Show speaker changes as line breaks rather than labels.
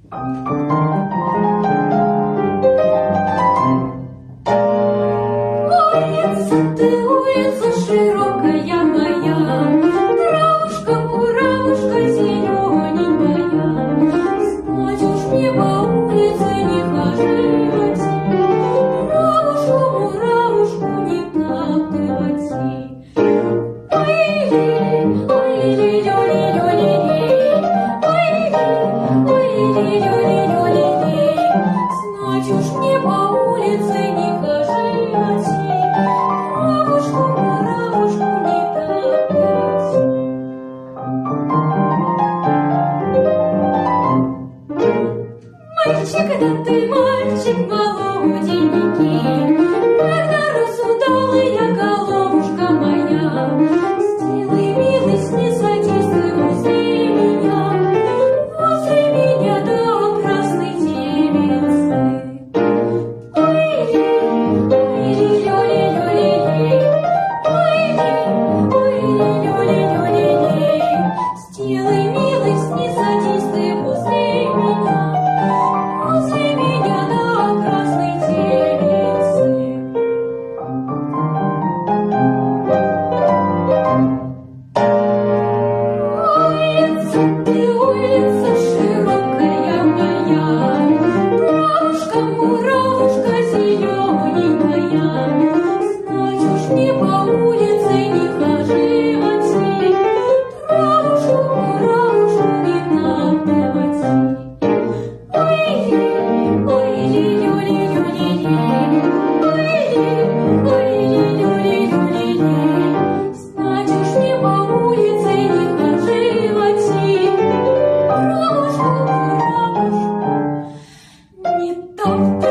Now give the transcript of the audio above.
Улица ты, улица широкая моя, травушка, муравушка зелененькая. Знать уж мне по улице не хоживать, травушку, муравушку не топтывать. Ой-ли, ой-ли, ой-ли, ой-ли, знать уж мне по улице не хоживать, травушку, муравушку не топтывать. Мальчик, да ты мальчик молоденький, когда разудалая головушка моя, сделай милость, не садись ты возле меня до красной девицы. Ой-ли, ой-ли, ой-ли, ой-ли, ой-ли, ой-ли, сделай милость, не садись ты возле меня до красной девицы. Улица ты, улица широкая моя, травушка, муравушка зелененькая. Знать уж мне по улице не хоживать, травушку, муравушку не топтывать. Ой-ли, ой-ли, ой-ли, знать уж мне по улице не хоживать, травушку, муравушку не топтывать.